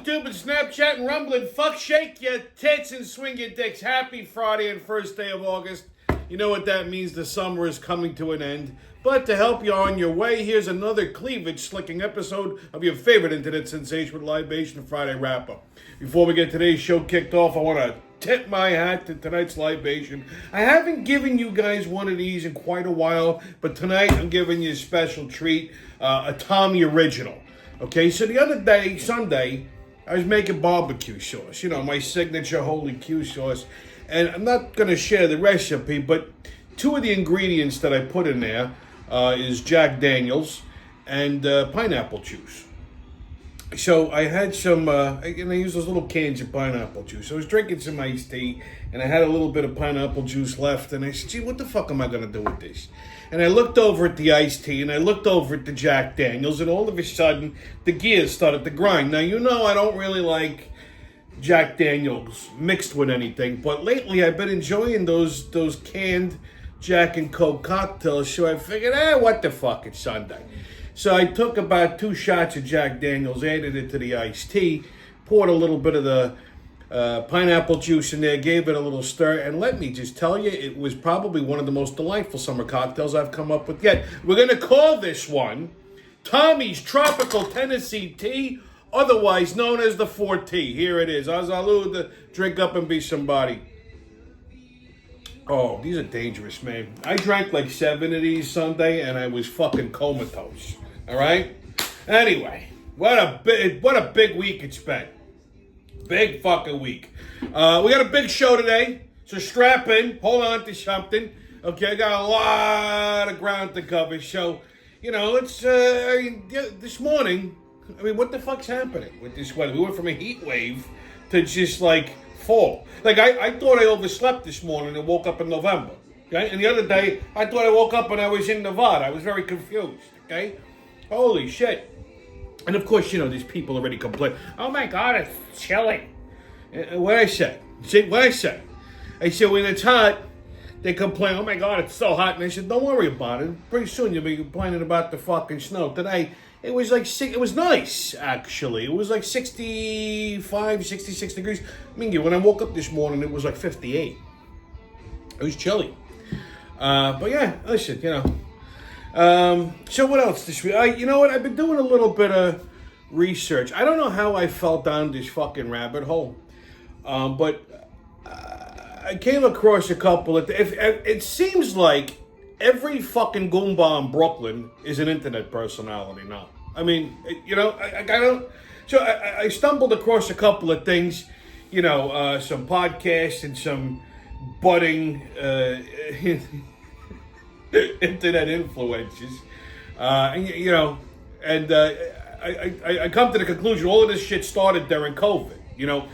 YouTube and Snapchat and Rumbling. Fuck, shake your tits and swing your dicks. Happy Friday and first day of August. You know what that means. The summer is coming to an end. But to help you on your way, here's another cleavage-slicking episode of your favorite internet sensation with Libation Friday wrap-up. Before we get today's show kicked off, I want to tip my hat to tonight's libation. I haven't given you guys one of these in quite a while, but tonight I'm giving you a special treat, a Tommy original. Okay, so the other day, Sunday, I was making barbecue sauce, you know, my signature holy Q sauce, and I'm not going to share the recipe, but two of the ingredients that I put in there is Jack Daniels and pineapple juice. So I had some, and I used those little cans of pineapple juice. I was drinking some iced tea, and I had a little bit of pineapple juice left, and I said, gee, what the fuck am I going to do with this? And I looked over at the iced tea, and I looked over at the Jack Daniels, and all of a sudden, the gears started to grind. Now, you know I don't really like Jack Daniels mixed with anything, but lately I've been enjoying those canned Jack and Coke cocktails, so I figured, what the fuck, it's Sunday. So I took about 2 shots of Jack Daniels, added it to the iced tea, poured a little bit of the pineapple juice in there, gave it a little stir, and let me just tell you, it was probably one of the most delightful summer cocktails I've come up with yet. We're going to call this one Tommy's Tropical Tennessee Tea, otherwise known as the 4T. Here it is. Azalud, the drink up and be somebody. Oh, these are dangerous, man. I drank like 7 of these Sunday, and I was fucking comatose. All right? Anyway, what a big week it's been. Big fucking week. We got a big show today, so strap in. Hold on to something. Okay, I got a lot of ground to cover. So, you know, let's, this morning, I mean, what the fuck's happening with this weather? We went from a heat wave to just like fall. Like, I thought I overslept this morning and woke up in November. Okay? And the other day, I thought I woke up and I was in Nevada. I was very confused. Okay? Holy shit. And of course, you know, these people already complain. Oh my God, it's chilly. What I say? See, what I say? I said, when it's hot, they complain, oh my God, it's so hot. And I said, don't worry about it. Pretty soon you'll be complaining about the fucking snow. Today, it was like, it was nice, actually. It was like 65, 66 degrees. I mean, when I woke up this morning, it was like 58. It was chilly. But yeah, listen, you know. So what else this week? You know what? I've been doing a little bit of research. I don't know how I fell down this fucking rabbit hole, but I came across a couple of. It seems like every fucking Goomba in Brooklyn is an internet personality now. I mean, you know, I don't. So I stumbled across a couple of things, you know, some podcasts and some budding. Internet influencers, and, you know, and I come to the conclusion all of this shit started during COVID. You know,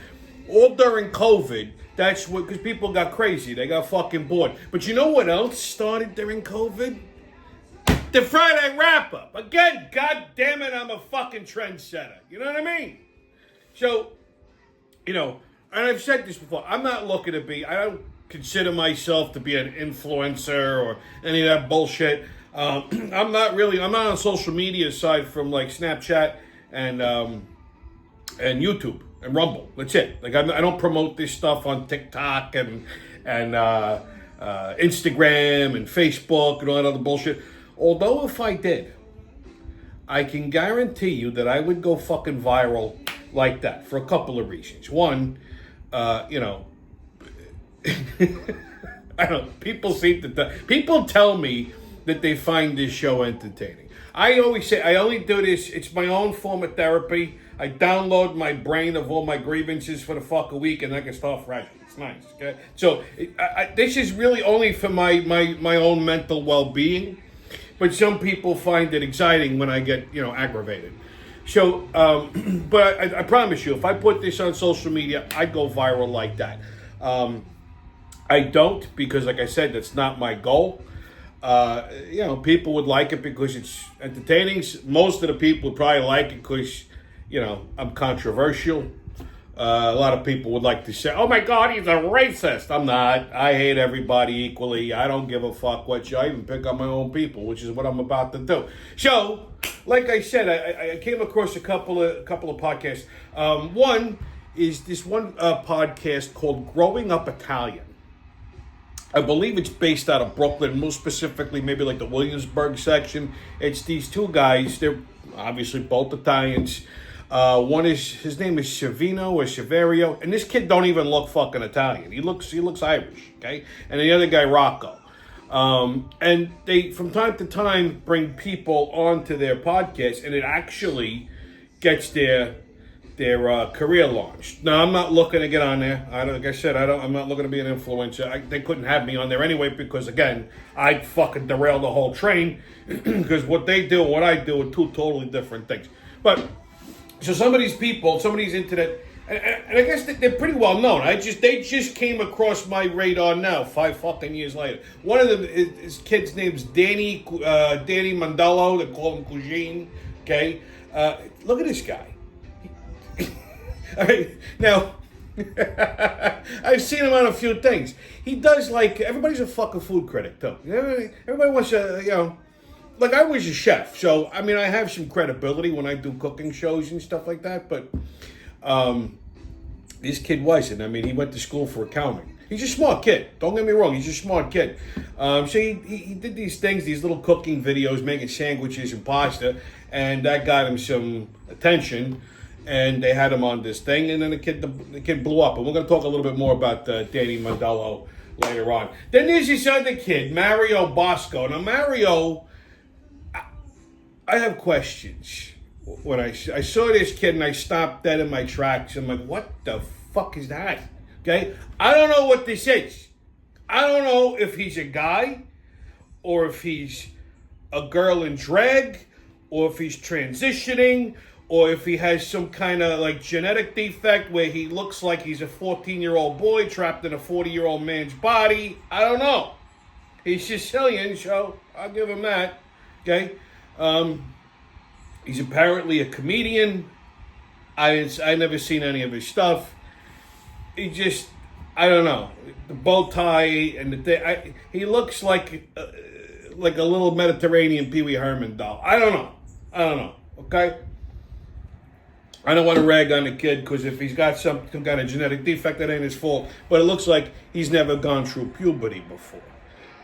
all during COVID. That's what, because people got crazy, they got fucking bored. But you know what else started during COVID? The Friday wrap up again. God damn it, I'm a fucking trendsetter. You know what I mean? So, you know, and I've said this before. I'm not looking to be. I don't consider myself to be an influencer or any of that bullshit. I'm not on social media aside from like Snapchat and YouTube and Rumble. That's it. Like I don't promote this stuff on TikTok and Instagram and Facebook and all that other bullshit. Although if I did, I can guarantee you that I would go fucking viral like that for a couple of reasons. One, you know, I don't. People people tell me that they find this show entertaining. I always say I only do this. It's my own form of therapy. I download my brain of all my grievances for the fuck a week, and I can start fresh. It's nice. Okay, so this is really only for my own mental well-being. But some people find it exciting when I get, you know, aggravated. So, but I promise you, if I put this on social media, I'd go viral like that. I don't, because like I said, that's not my goal. You know, people would like it because it's entertaining. Most of the people would probably like it because, you know, I'm controversial. A lot of people would like to say, oh my God, he's a racist. I'm not. I hate everybody equally. I don't give a fuck what you. I even pick on my own people, which is what I'm about to do. So, like I said, I came across a couple of podcasts. One is this one podcast called Growing Up Italian. I believe it's based out of Brooklyn, most specifically maybe like the Williamsburg section. It's these two guys. They're obviously both Italians. One is, his name is Savino or Saverio, and this kid don't even look fucking Italian. He looks Irish, okay? And the other guy, Rocco. And they, from time to time, bring people onto their podcast, and it actually gets their career launched. Now, I'm not looking to get on there. Like I said, I'm not looking to be an influencer. They couldn't have me on there anyway because, again, I'd fucking derail the whole train because what they do and what I do are two totally different things. But so some of these people, some of these internet, and I guess they're pretty well known. They just came across my radar now, 5 fucking years later. One of them, his kid's name's Danny Mandello. They call him Cugine. Okay, look at this guy. All right, now I've seen him on a few things. He does everybody's a fucking food critic too. Everybody wants to, like I was a chef, so I mean I have some credibility when I do cooking shows and stuff like that. But this kid wasn't. I mean, he went to school for accounting. He's a smart kid. Don't get me wrong. He's a smart kid. So he did these things, these little cooking videos, making sandwiches and pasta, and that got him some attention. And they had him on this thing, and then the kid blew up. And we're going to talk a little bit more about Danny Mandello later on. Then there's this other kid, Mario Bosco. Now, Mario, I have questions. When I saw this kid and I stopped dead in my tracks, I'm like, what the fuck is that? Okay? I don't know what this is. I don't know if he's a guy or if he's a girl in drag or if he's transitioning or if he has some kind of genetic defect where he looks like he's a 14-year-old boy trapped in a 40-year-old man's body. I don't know. He's Sicilian, so I'll give him that. Okay? He's apparently a comedian. I never seen any of his stuff. He just, I don't know. The bow tie and the thing. He looks like a little Mediterranean Pee Wee Herman doll. I don't know. Okay? I don't want to rag on the kid because if he's got some kind of genetic defect, that ain't his fault. But it looks like he's never gone through puberty before.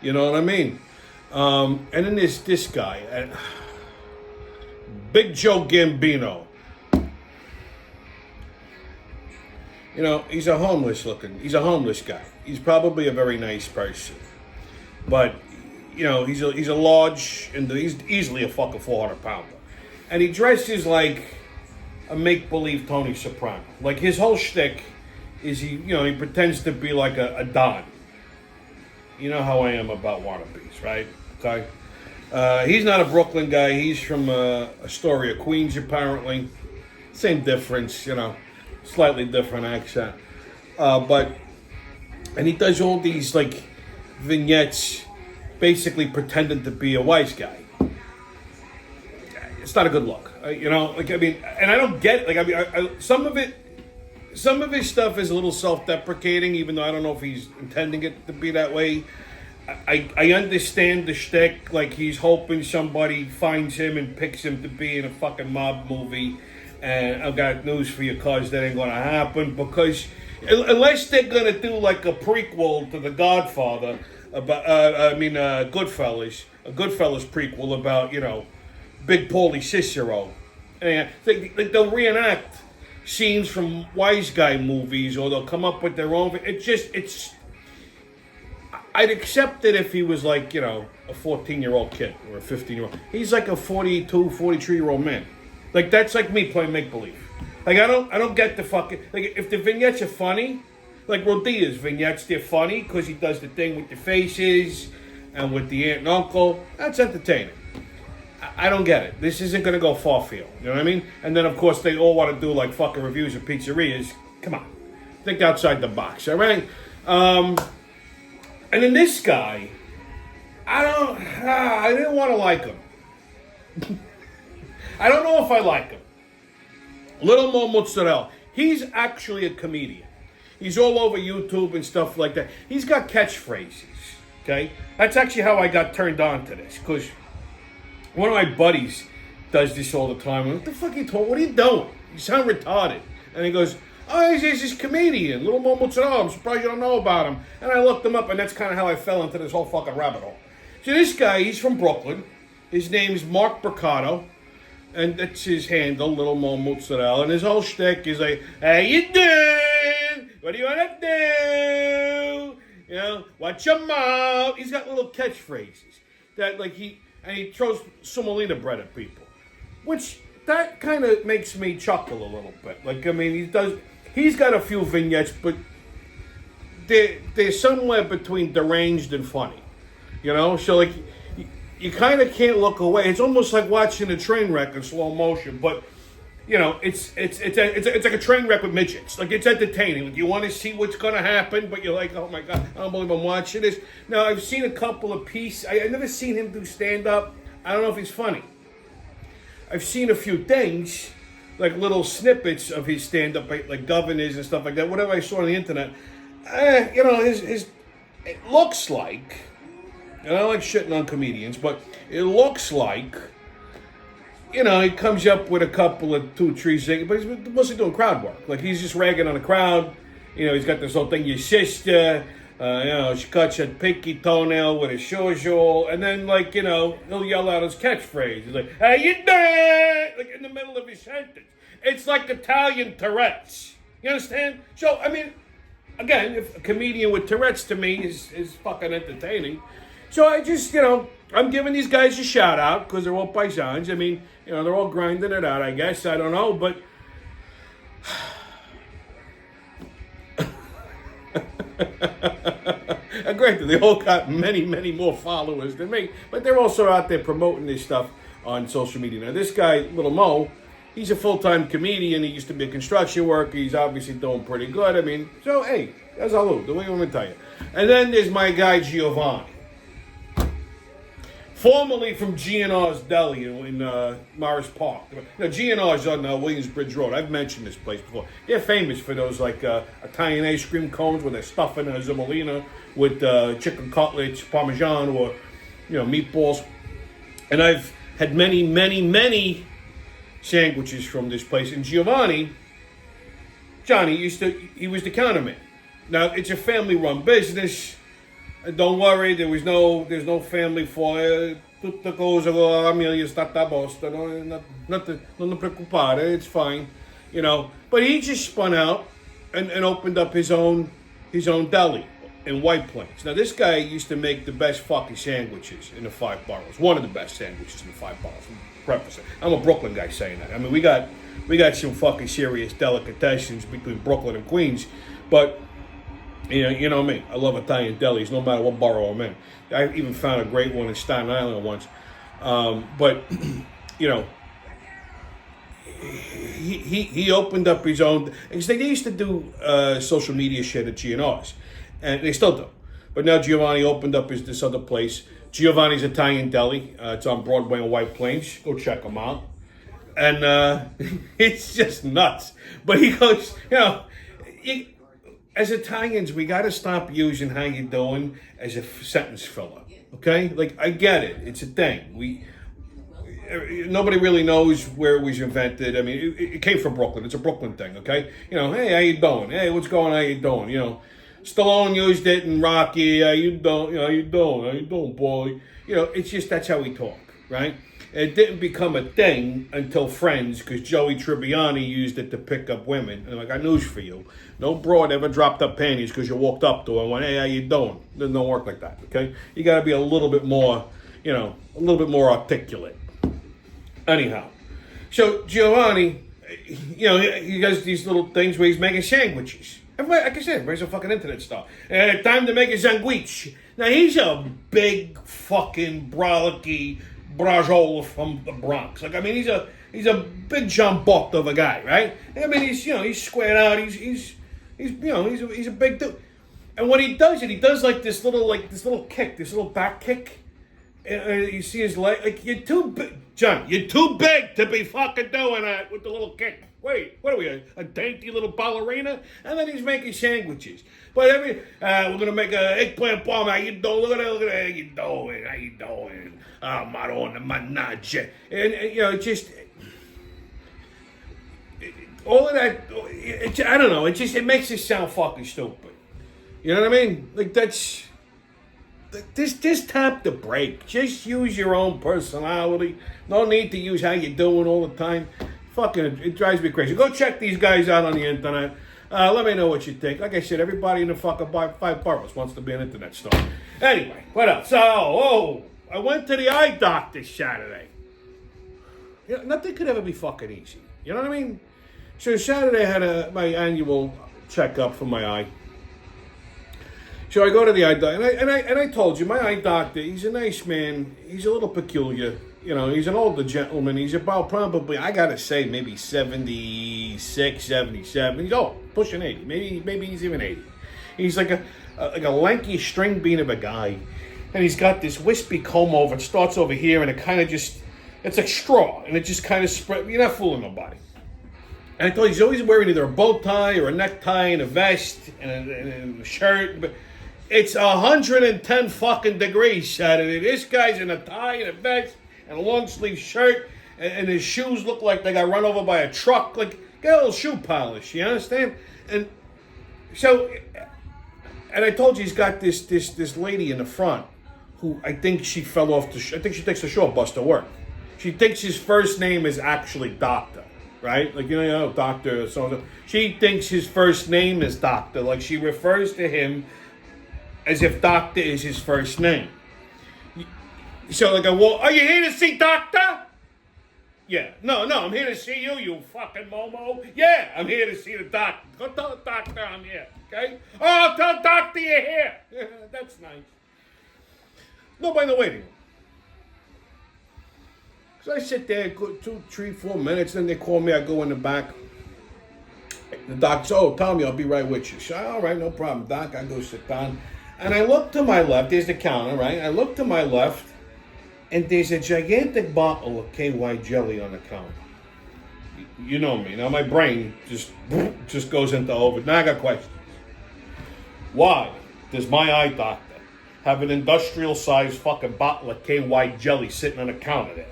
You know what I mean? And then there's this guy, Big Joe Gambino. He's a homeless guy. He's probably a very nice person. But, he's a large, and he's easily a fucking 400-pounder. And he dresses like a make-believe Tony Soprano. Like, his whole shtick is he pretends to be like a Don. You know how I am about wannabes, right? Okay? He's not a Brooklyn guy. He's from Astoria, Queens, apparently. Same difference, slightly different accent. And he does all these, vignettes basically pretending to be a wise guy. It's not a good look. And I don't get it. Some of his stuff is a little self-deprecating, even though I don't know if he's intending it to be that way. I understand the shtick, he's hoping somebody finds him and picks him to be in a fucking mob movie. And I've got news for you, cuz that ain't gonna happen, because unless they're gonna do a prequel to The Godfather about, Goodfellas, a Goodfellas prequel about Big Paulie Cicero, and they'll reenact scenes from wise guy movies, or they'll come up with their own. I'd accept it if he was a 14-year-old kid or a 15-year-old. He's like a 42, 43-year-old man. That's like me playing make-believe. I don't get the fucking, if the vignettes are funny, like Rodia's vignettes, they're funny because he does the thing with the faces and with the aunt and uncle. That's entertaining. I don't get it. This isn't going to go far field. You know what I mean? And then, of course, they all want to do fucking reviews of pizzerias. Come on. Think outside the box, all right? And then this guy, I didn't want to like him. I don't know if I like him. A little more mozzarella. He's actually a comedian. He's all over YouTube and stuff like that. He's got catchphrases, okay? That's actually how I got turned on to this, because one of my buddies does this all the time. What the fuck are you talking? What are you doing? You sound retarded. And he goes, oh, he's this comedian, Little Mo Mozzarella. I'm surprised you don't know about him. And I looked him up, and that's kind of how I fell into this whole fucking rabbit hole. So this guy, he's from Brooklyn. His name's Mark Bricado. And that's his handle, Little Mo Mozzarella. And his whole shtick is like, how you doing? What do you want to do? You know, watch your mouth. He's got little catchphrases that, like, he throws semolina bread at people. Which, that kind of makes me chuckle a little bit. Like, I mean, he's got a few vignettes, but they're somewhere between deranged and funny. You know? So, like, you kind of can't look away. It's almost like watching a train wreck in slow motion, but you know, it's like a train wreck with midgets. Like, it's entertaining. Like, you want to see what's going to happen, but you're like, oh my God, I don't believe I'm watching this. Now, I've seen a couple of pieces. I've never seen him do stand-up. I don't know if he's funny. I've seen a few things, like little snippets of his stand-up, like governors and stuff like that. Whatever I saw on the internet, you know, it looks like. And I like shitting on comedians, but it looks like, you know, he comes up with a couple of 2, 3 things, but he's mostly doing crowd work. Like, he's just ragging on the crowd. You know, he's got this whole thing, your sister, you know, she cuts her pinky toenail with a shawshawl, and then, like, you know, he'll yell out his catchphrase. He's like, how you doing? Like, in the middle of his sentence. It's like Italian Tourette's. You understand? So, I mean, again, if a comedian with Tourette's to me is fucking entertaining. So I just, you know, I'm giving these guys a shout out because they're all paisans. I mean, you know, they're all grinding it out, I guess. I don't know, but and granted, they all got many, many more followers than me, but they're also out there promoting this stuff on social media. Now, this guy, Little Mo, he's a full-time comedian. He used to be a construction worker. He's obviously doing pretty good. I mean, so, hey, that's all. The way I'm going to tell you. And then there's my guy, Giovanni. Formerly from G&R's Deli in Morris Park. Now, G&R's on Williamsbridge Road. I've mentioned this place before. They're famous for those, like, Italian ice cream cones where they're stuffing a semolina with chicken cutlets, Parmesan, or, you know, meatballs. And I've had many, many, many sandwiches from this place. And Johnny he was the counterman. Now, it's a family-run business. Don't worry, there's no family for it. Tutte cose con la famiglia sta a posto. Non preoccupare, it's fine, you know. But he just spun out and opened up his own deli in White Plains. Now, this guy used to make the best fucking sandwiches in the 5 boroughs. One of the best sandwiches in the 5 boroughs. Preface it. I'm a Brooklyn guy saying that. I mean, we got some fucking serious delicatessens between Brooklyn and Queens, but. You know me. I love Italian delis, no matter what borough I'm in. I even found a great one in Staten Island once. But you know, he opened up his own. They used to do social media shit at G&R's, and they still do. But now Giovanni opened up this other place, Giovanni's Italian Deli. It's on Broadway in White Plains. Go check them out. And it's just nuts. But he goes, you know. As Italians, we got to stop using "how you doing" as a sentence filler. Okay, like I get it; it's a thing. Nobody really knows where it was invented. I mean, it came from Brooklyn. It's a Brooklyn thing. Okay, you know, hey, how you doing? Hey, what's going on? How you doing? You know, Stallone used it in Rocky. How you doing? How you doing? How you doing, boy? You know, it's just that's how we talk, right? It didn't become a thing until Friends, because Joey Tribbiani used it to pick up women. And I got news for you. No broad ever dropped up panties because you walked up to her and went, hey, how you doing? It doesn't work like that, okay? You got to be a little bit more, you know, a little bit more articulate. Anyhow, so Giovanni, you know, he does these little things where he's making sandwiches. Everybody, like I said, everybody's a fucking internet stuff. Time to make a sandwich. Now, he's a big fucking brolicky Brajol from the Bronx. Like, I mean, he's a big John Buck of a guy, right? I mean, he's squared out. He's a big dude. And when he does like this little kick, this little back kick. You see his leg, like, you're too big, John, you're too big to be fucking doing that with the little kick. Wait, what are we, a dainty little ballerina? And then he's making sandwiches. But we're gonna make a eggplant parm. How you doing? Look at that, how you doing? How you doing? Marona manage. And all of that, I don't know, it makes it sound fucking stupid. You know what I mean? Like, just tap the brake. Just use your own personality. No need to use how you doing all the time. Fucking, it drives me crazy. Go check these guys out on the internet. Let me know what you think. Like I said, everybody in the fucking five boroughs wants to be an internet star. Anyway, what else? I went to the eye doctor Saturday. Nothing could ever be fucking easy. You know what I mean? So Saturday I had my annual checkup for my eye. So I go to the eye doctor, and I told you, my eye doctor, he's a nice man. He's a little peculiar. You know, he's an older gentleman. He's about probably, I gotta say, maybe 76, 77. He's pushing 80. Maybe he's even 80. He's like a lanky string bean of a guy. And he's got this wispy comb over. It starts over here, and it kind of just, it's like straw. And it just kind of spread. You're not fooling nobody. And I thought he's always wearing either a bow tie or a necktie and a vest and a shirt. But it's 110 fucking degrees Saturday. This guy's in a tie and a vest and a long sleeve shirt, and his shoes look like they got run over by a truck. Like, get a little shoe polish, you understand? And so, and I told you he's got this lady in the front who I think she fell off I think she takes the short bus to work. She thinks his first name is actually Doctor, right? Like, Doctor so. She thinks his first name is Doctor. Like, she refers to him as if Doctor is his first name. So like, are you here to see Doctor? Yeah. No, I'm here to see you, you fucking Momo. Yeah, I'm here to see the doctor. Go tell the doctor I'm here, okay? Oh, tell Doctor you're here. Yeah, that's nice. Nobody in the waiting room. So I sit there, 2, 3, 4 minutes, then they call me, I go in the back. The doc says, tell me, I'll be right with you. So, all right, no problem, doc. I go sit down. And I look to my left, there's the counter, right? I look to my left, and there's a gigantic bottle of KY jelly on the counter. You know me. Now my brain just goes into over. Now I got questions. Why does my eye doctor have an industrial-sized fucking bottle of KY jelly sitting on the counter there?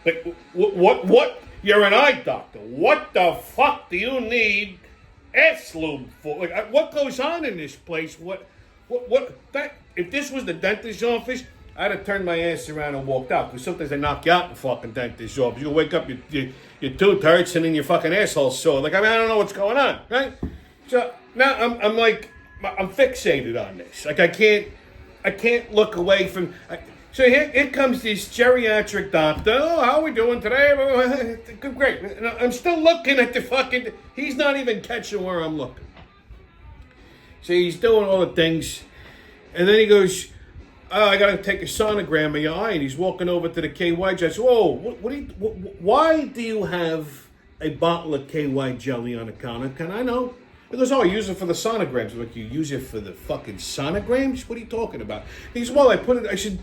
Like, what? You're an eye doctor. What the fuck do you need ass lube for? Like, what goes on in this place? What? That, if this was the dentist's office, I'd have turned my ass around and walked out. Because sometimes they knock you out in the fucking dentist's office. You wake up, your tooth hurts, and then your fucking asshole's sore. Like, I don't know what's going on, right? So now I'm fixated on this. Like, I can't look away from. So here comes this geriatric doctor. Oh, how are we doing today? Great. I'm still looking at the fucking. He's not even catching where I'm looking. So he's doing all the things, and then he goes, I got to take a sonogram of your eye, and he's walking over to the KY jelly. Whoa, why do you have a bottle of KY jelly on the counter? Can I know? He goes, I use it for the sonograms. I'm like, you use it for the fucking sonograms? What are you talking about? He goes, I said,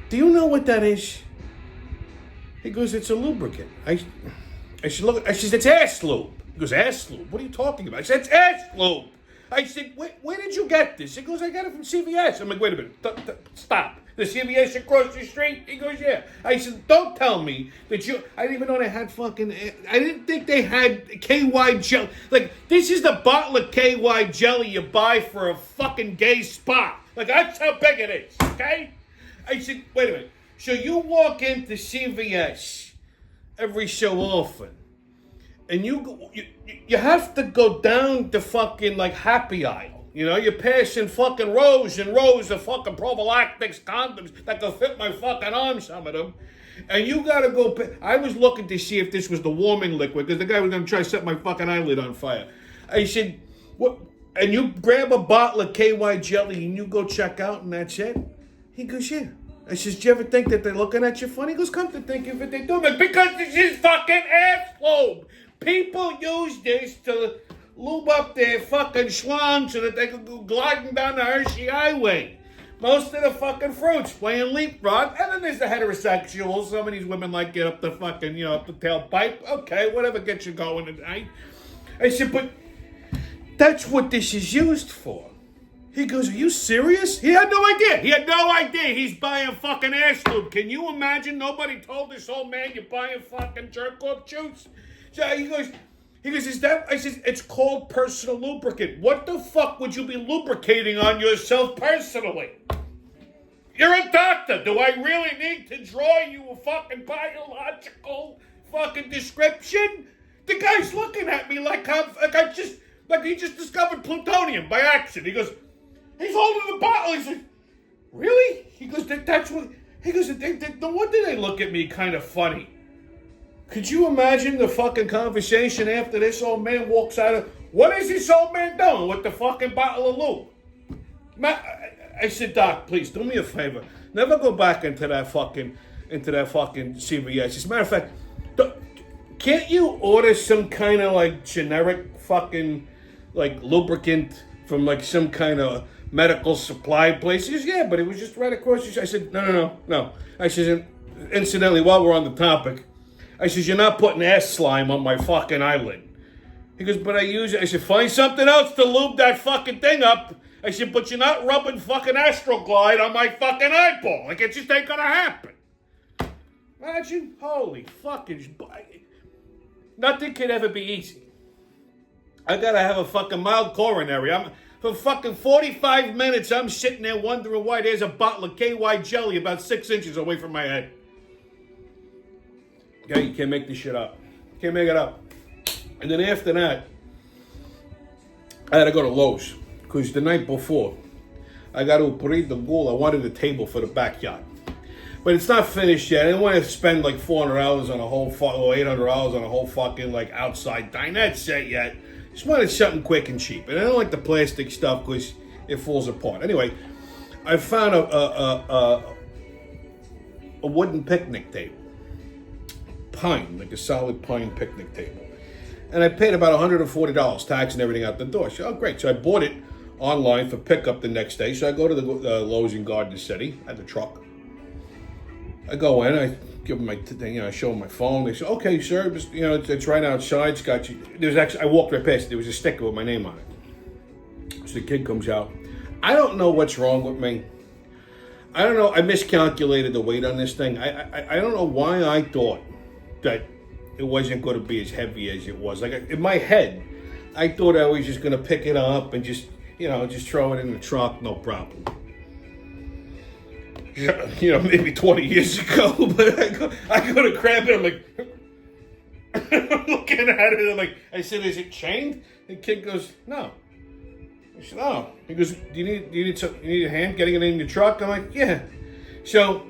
do you know what that is? He goes, it's a lubricant. I said, look, it's ass lube. He goes, ass lube? What are you talking about? I said, it's ass lube. I said, where did you get this? He goes, I got it from CVS. I'm like, wait a minute, stop. The CVS across the street? He goes, yeah. I said, don't tell me that I didn't even know they had I didn't think they had KY jelly. Like, this is the bottle of KY jelly you buy for a fucking gay spa. Like, that's how big it is, okay? I said, wait a minute. So you walk into CVS every so often, and you have to go down the fucking, like, happy aisle. You know, you're passing fucking rows and rows of fucking prophylactics condoms that can fit my fucking arm, some of them. And you gotta go, I was looking to see if this was the warming liquid, because the guy was gonna try to set my fucking eyelid on fire. I said, what? And you grab a bottle of KY jelly and you go check out and that's it? He goes, yeah. I says, do you ever think that they're looking at you funny? He goes, come to think of it, they do. But because this is fucking ass lube. People use this to lube up their fucking schlong so that they can go gliding down the Hershey Highway. most of the fucking fruits playing leapfrog. And then there's the heterosexuals. Some of these women like get up the fucking, up the tailpipe. Okay, whatever gets you going tonight. I said, but that's what this is used for. He goes, are you serious? He had no idea. He's buying fucking ass lube. Can you imagine? Nobody told this old man you're buying fucking jerk-off juice. So he goes, is that? I said, it's called personal lubricant. What the fuck would you be lubricating on yourself personally? You're a doctor. Do I really need to draw you a fucking biological fucking description? The guy's looking at me like he just discovered plutonium by accident. He goes, he's holding the bottle. He's like, really? He goes, that's what. He goes, no wonder they look at me kind of funny. Could you imagine the fucking conversation after this old man walks out of? What is this old man doing with the fucking bottle of lube? I said, Doc, please do me a favor. Never go back into that fucking CVS. As a matter of fact, can't you order some kind of like generic fucking like lubricant from like some kind of medical supply place? He goes, yeah, but it was just right across the street. I said, no. I said, incidentally, while we're on the topic, I said, you're not putting ass slime on my fucking eyelid. He goes, but I use it. I said, find something else to lube that fucking thing up. I said, but you're not rubbing fucking Astroglide on my fucking eyeball. Like, it just ain't gonna happen. Imagine, holy fucking... Nothing could ever be easy. I gotta have a fucking mild coronary. For fucking 45 minutes, I'm sitting there wondering why there's a bottle of KY jelly about 6 inches away from my head. Okay, you can't make this shit up. You can't make it up. And then after that, I had to go to Lowe's. Because the night before, I got to breed the goal. I wanted a table for the backyard. But it's not finished yet. I didn't want to spend like $400 on a whole or $800 on a whole fucking like outside dinette set yet. Just wanted something quick and cheap. And I don't like the plastic stuff because it falls apart. Anyway, I found a wooden picnic table. Pine, like a solid pine picnic table. And I paid about $140, tax and everything out the door. So, oh, great. So I bought it online for pickup the next day. So I go to the Lowe's in Garden City, at the truck. I go in, I give them my thing, I show them my phone. They say, okay, sir, just, it's right outside. It's got you. I walked right past it. There was a sticker with my name on it. So the kid comes out. I don't know what's wrong with me. I don't know. I miscalculated the weight on this thing. I don't know why I thought that it wasn't going to be as heavy as it was. Like in my head, I thought I was just going to pick it up and just throw it in the truck, no problem. Maybe 20 years ago, but I go to grab it. I'm like, I'm looking at it. I said, is it chained? The kid goes, no. I said, oh. He goes, do you need a hand getting it in your truck? I'm like, yeah. So,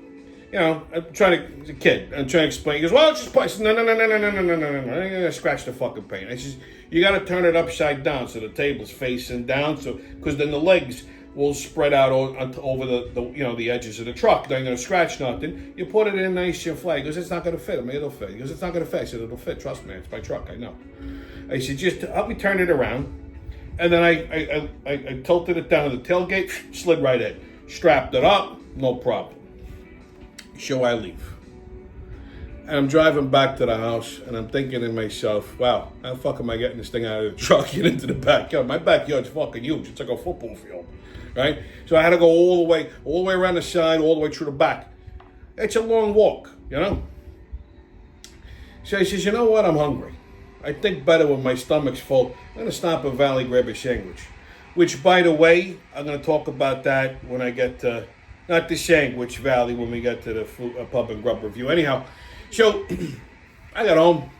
I'm trying to explain. He goes, well, it's just I said, no. I'm gonna scratch the fucking paint. I says, you got to turn it upside down so the table's facing down, because then the legs will spread out over the edges of the truck. They're going to scratch nothing. You put it in nice and flat. He goes, it's not going to fit. I mean, it'll fit. He goes, it's not going to fit. I said, it'll fit. Trust me, it's my truck. I know. I said, just help me turn it around. And then I tilted it down to the tailgate, slid right in. Strapped it up, no problem. So I leave. And I'm driving back to the house, and I'm thinking to myself, wow, how the fuck am I getting this thing out of the truck and into the backyard? My backyard's fucking huge. It's like a football field, right? So I had to go all the way around the side, all the way through the back. It's a long walk, So he says, you know what? I'm hungry. I think better when my stomach's full. I'm going to stop at Valley, grab a sandwich. Which, by the way, I'm going to talk about that when I get to, not the sandwich Valley, when we get to the pub and grub review. Anyhow, so I got home,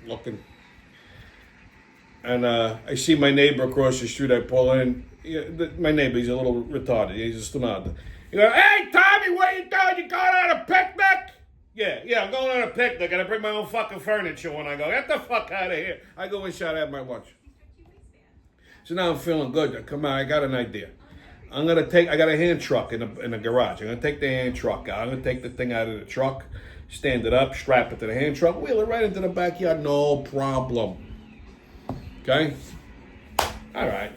looking, and I see my neighbor across the street. I pull in. My neighbor, he's a little retarded. He's a stonado. He goes, hey, Tommy, what you doing? You going on a picnic? Yeah, I'm going on a picnic, and I bring my own fucking furniture when I go. Get the fuck out of here. I go inside, I have my lunch. So now I'm feeling good. I come out, I got an idea. I got a hand truck in the garage. I'm going to take the hand truck out. I'm going to take the thing out of the truck, stand it up, strap it to the hand truck, wheel it right into the backyard, no problem. Okay? All right.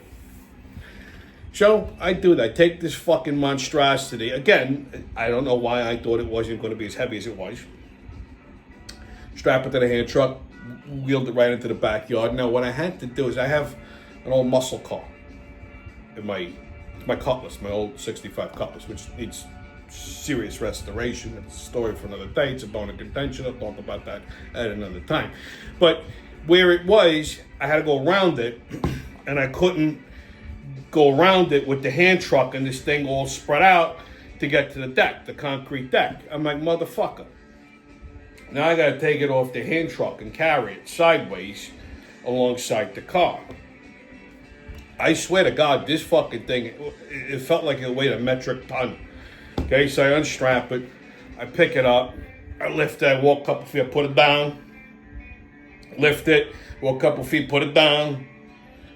So I do that. I take this fucking monstrosity. Again, I don't know why I thought it wasn't going to be as heavy as it was. Strap it to the hand truck, wheeled it right into the backyard. Now, what I had to do is I have an old muscle car in my Cutlass, my old 65 Cutlass, which needs serious restoration. It's a story for another day. It's a bone of contention. I'll talk about that at another time. But where it was, I had to go around it, and I couldn't go around it with the hand truck and this thing all spread out to get to the deck, the concrete deck. I'm like, motherfucker. Now I gotta take it off the hand truck and carry it sideways alongside the car. I swear to God, this fucking thing, it felt like it weighed a metric ton. Okay, so I unstrap it, I pick it up, I lift it, I walk a couple feet, I put it down, lift it, walk a couple feet, put it down.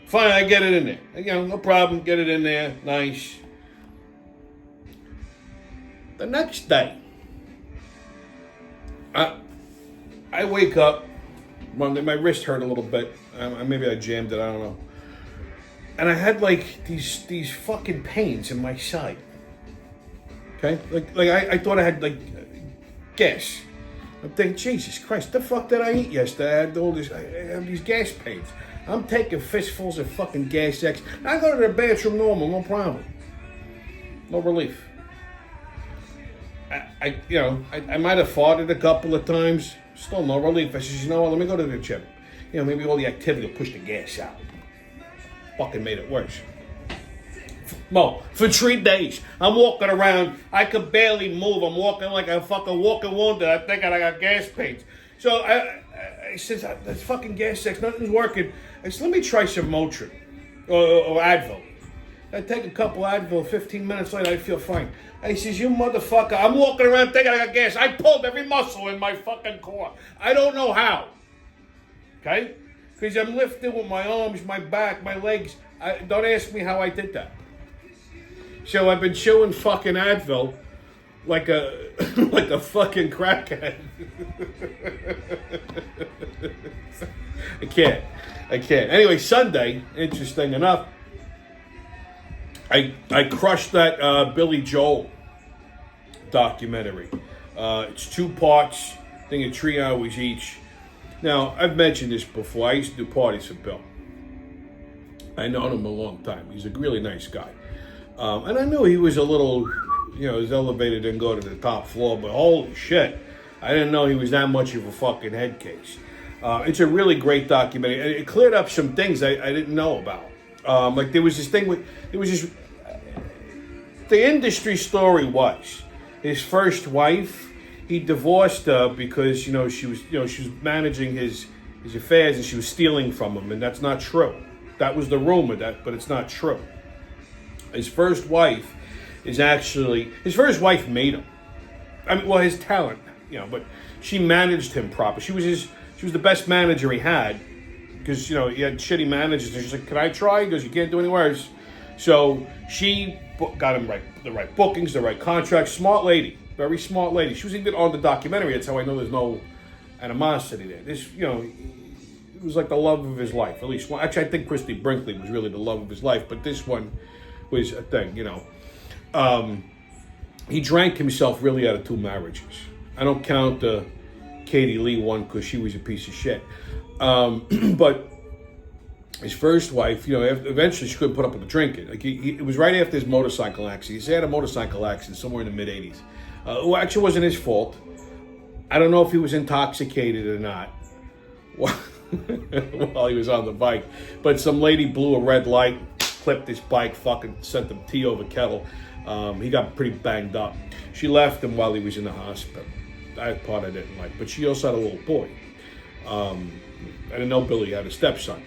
Fine, I get it in there. You know, no problem, get it in there, nice. The next day, I wake up, my wrist hurt a little bit, maybe I jammed it, I don't know. And I had like these fucking pains in my side. Okay? Like I thought I had like gas. I'm thinking, Jesus Christ, the fuck did I eat yesterday? I have these gas pains. I'm taking fistfuls of fucking Gas X. I go to the bathroom normal, no problem. No relief. I might have farted a couple of times. Still no relief. I says, you know what, let me go to the gym. You know, maybe all the activity will push the gas out. Fucking made it worse. Mo, for 3 days, I'm walking around. I could barely move. I'm walking like a fucking walking wounded. I think I got gas pains. So I said, that's fucking Gas X. Nothing's working. I said, let me try some Motrin or Advil. I take a couple Advil. 15 minutes later, I feel fine. He says, you motherfucker, I'm walking around thinking I got gas. I pulled every muscle in my fucking core. I don't know how. Okay? Because I'm lifting with my arms, my back, my legs. Don't ask me how I did that. So I've been chewing fucking Advil like a like a fucking crackhead. I can't. Anyway, Sunday, interesting enough, I crushed that Billy Joel documentary. It's 2 parts. I think 3 hours each. Now, I've mentioned this before. I used to do parties for Bill. I known him a long time. He's a really nice guy. And I knew he was a little, his elevator didn't go to the top floor, but holy shit, I didn't know he was that much of a fucking head case. It's a really great documentary. And it cleared up some things I didn't know about. Like there was this thing the industry story was his first wife. He divorced her because she was managing his affairs and she was stealing from him, and that's not true. That was the rumor, but it's not true. His first wife made him. His talent, but she managed him proper. She was the best manager he had because he had shitty managers. And she's like, "Can I try?" He goes, "You can't do any worse." So she got him the right bookings, the right contracts. Smart lady. Very smart lady. She was even on the documentary. That's how I know there's no animosity there. This, it was like the love of his life. At least, actually, I think Christy Brinkley was really the love of his life. But this one was a thing, He drank himself really out of 2 marriages. I don't count the Katie Lee one because she was a piece of shit. But his first wife, eventually she couldn't put up with the drinking. Like it was right after his motorcycle accident. He had a motorcycle accident somewhere in the mid-'80s. Actually wasn't his fault. I don't know if he was intoxicated or not while he was on the bike. But some lady blew a red light, clipped his bike, fucking sent him tea over kettle. He got pretty banged up. She left him while he was in the hospital. That part I didn't like. But she also had a little boy. I didn't know Billy had a stepson.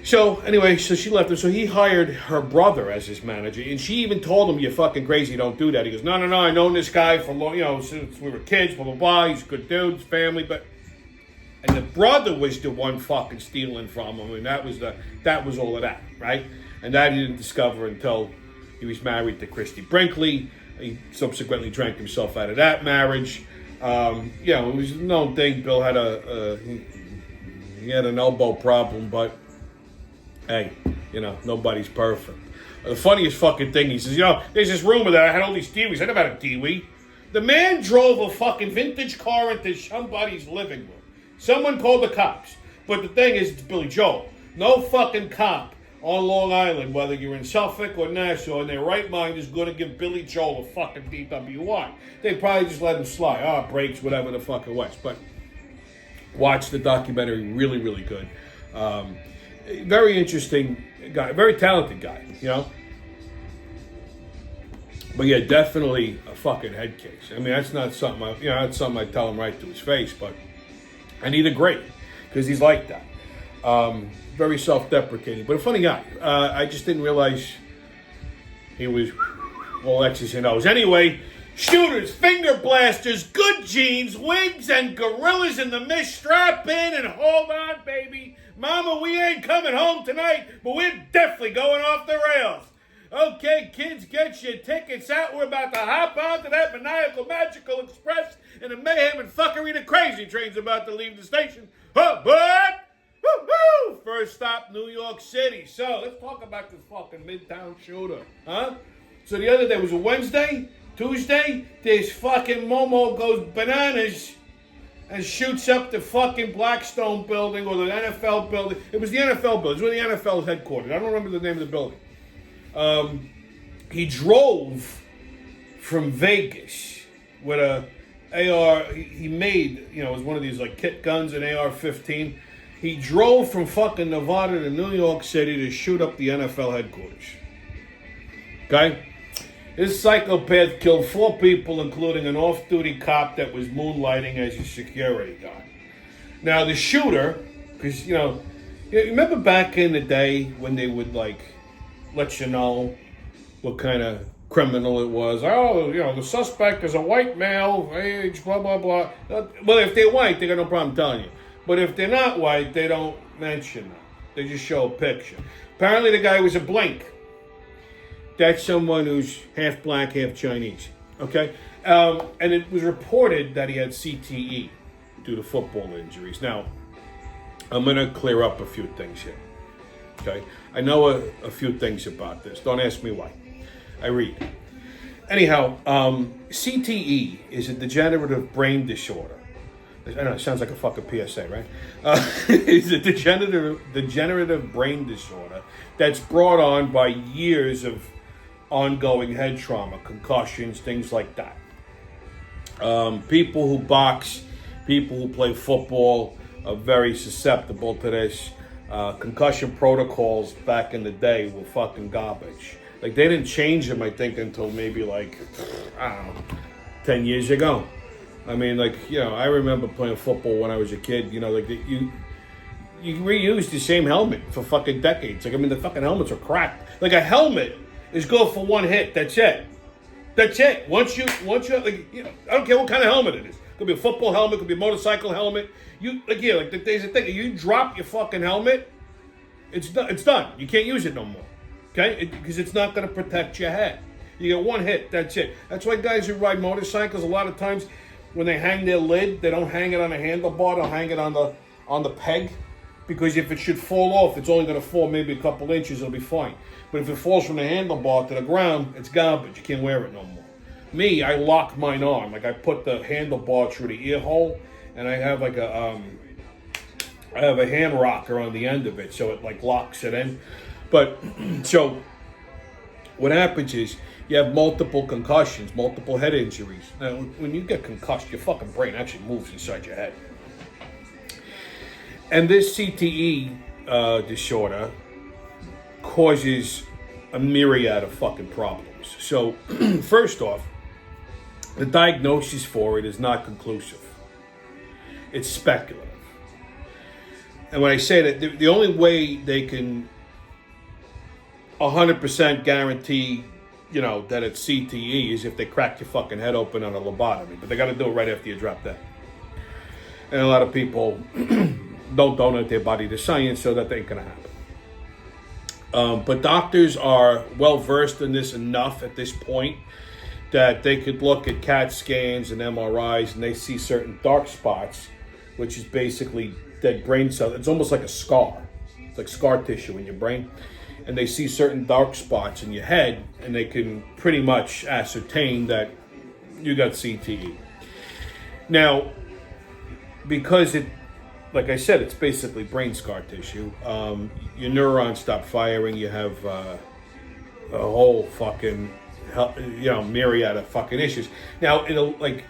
So anyway, she left him. So he hired her brother as his manager, and she even told him, "You're fucking crazy. Don't do that." He goes, "No. I known this guy for long, since we were kids. Blah blah blah. He's a good dude, his family." And the brother was the one fucking stealing from him, and that was all of that, right? And that he didn't discover until he was married to Christy Brinkley. He subsequently drank himself out of that marriage. It was a known thing. Bill had he had an elbow problem, but hey, nobody's perfect. The funniest fucking thing, he says, there's this rumor that I had all these Dewey's. I never had a Dewey. The man drove a fucking vintage car into somebody's living room. Someone called the cops. But the thing is, it's Billy Joel. No fucking cop on Long Island, whether you're in Suffolk or Nassau, in their right mind is going to give Billy Joel a fucking DWI. They probably just let him slide. Brakes, whatever the fuck it was. But watch the documentary. Really, really good. Very interesting guy. Very talented guy, But yeah, definitely a fucking head case. I mean, that's not something that's something I tell him right to his face, but I need a grade because he's like that. Very self-deprecating, but a funny guy. I just didn't realize he was all X's and O's. Anyway, shooters, finger blasters, good jeans, wigs, and gorillas in the mist. Strap in and hold on, baby. Mama, we ain't coming home tonight, but we're definitely going off the rails. Okay, kids, get your tickets out. We're about to hop onto that maniacal, magical express, and the mayhem and fuckery, the crazy train's about to leave the station. Oh, but woo-hoo! First stop, New York City. So let's talk about this fucking Midtown shooter, huh? So the other day was a Wednesday, Tuesday. This fucking Momo goes bananas and shoots up the fucking Blackstone building or the NFL building. It was the NFL building. It's where the NFL is headquartered. I don't remember the name of the building. He drove from Vegas with a AR. He made, it was one of these like kit guns, an AR-15. He drove from fucking Nevada to New York City to shoot up the NFL headquarters. Okay? This psychopath killed 4 people, including an off-duty cop that was moonlighting as a security guard. Now, the shooter, because, you remember back in the day when they would, let you know what kind of criminal it was? Oh, the suspect is a white male, age, blah, blah, blah. Well, if they're white, they got no problem telling you. But if they're not white, they don't mention them. They just show a picture. Apparently, the guy was a blank. That's someone who's half black, half Chinese. Okay? And it was reported that he had CTE due to football injuries. Now, I'm going to clear up a few things here. Okay? I know a few things about this. Don't ask me why. I read. Anyhow, CTE is a degenerative brain disorder. I know, it sounds like a fucking PSA, right? It's a degenerative brain disorder that's brought on by years of ongoing head trauma, concussions, things like that. People who box, people who play football are very susceptible to this. Concussion protocols back in the day were fucking garbage. They didn't change them, I think, until maybe 10 years ago. I mean, I remember playing football when I was a kid. You reuse the same helmet for fucking decades. The fucking helmets are cracked. A helmet is good for one hit. That's it. Once you, I don't care what kind of helmet it is. It could be a football helmet, it could be a motorcycle helmet. There's a thing. You drop your fucking helmet, it's done. You can't use it no more. Okay? Because it's not going to protect your head. You get one hit, that's it. That's why guys who ride motorcycles, a lot of times, when they hang their lid, they don't hang it on a handlebar, they'll hang it on the peg. Because if it should fall off, it's only going to fall maybe a couple inches, it'll be fine. But if it falls from the handlebar to the ground, it's garbage. You can't wear it no more. Me, I lock mine on. I put the handlebar through the ear hole, and I have I have a hand rocker on the end of it, so it locks it in. But, so, what happens is, you have multiple concussions, multiple head injuries. Now, when you get concussed, your fucking brain actually moves inside your head. And this CTE disorder causes a myriad of fucking problems. So, first off, the diagnosis for it is not conclusive. It's speculative. And when I say that, the only way they can 100% guarantee, that it's CTE is if they crack your fucking head open on a lobotomy. But they got to do it right after you drop dead. And a lot of people don't donate their body to science, so that ain't going to happen. But doctors are well-versed in this enough at this point that they could look at CAT scans and MRIs, and they see certain dark spots, which is basically dead brain cells. It's almost like a scar. It's like scar tissue in your brain. and they see certain dark spots in your head, and they can pretty much ascertain that you got CTE. Now, because like I said, it's basically brain scar tissue. Your neurons stop firing. You have a whole fucking, myriad of fucking issues. Now, it'll like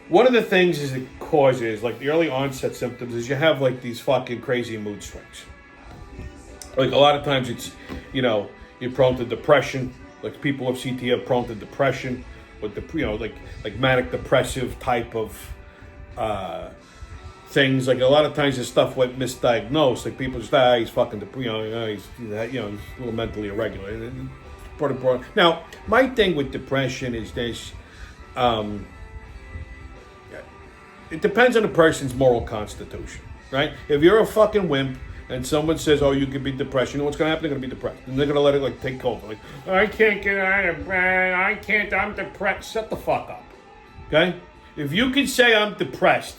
one of the things is it causes like the early onset symptoms is you have like these fucking crazy mood swings. Like a lot of times it's, you're prone to depression. Like people with CTE are prone to depression with the, like manic depressive type of things. Like a lot of times this stuff went misdiagnosed. Like people just he's fucking he's a little mentally irregular. Now my thing with depression is this: it depends on the person's moral constitution, right? If you're a fucking wimp and someone says, "Oh, you could be depressed," you know what's gonna happen? They're gonna be depressed, and they're gonna let it like take over. Like, I can't get out of bed. I can't. I'm depressed. Shut the fuck up, okay? If you can say I'm depressed,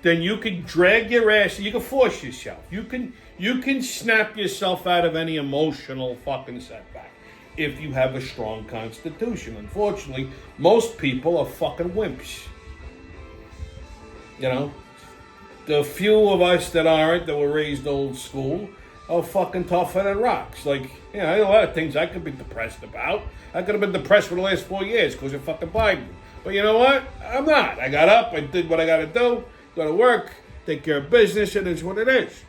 then you can drag your ass. You can force yourself. You can snap yourself out of any emotional fucking setback if you have a strong constitution. Unfortunately, most people are fucking wimps. The few of us that aren't, that were raised old school, are fucking tougher than rocks. Like, a lot of things I could be depressed about. I could have been depressed for the last 4 years because of fucking Biden. But you know what? I'm not. I got up, I did what I got to do, go to work, take care of business, and it's what it is.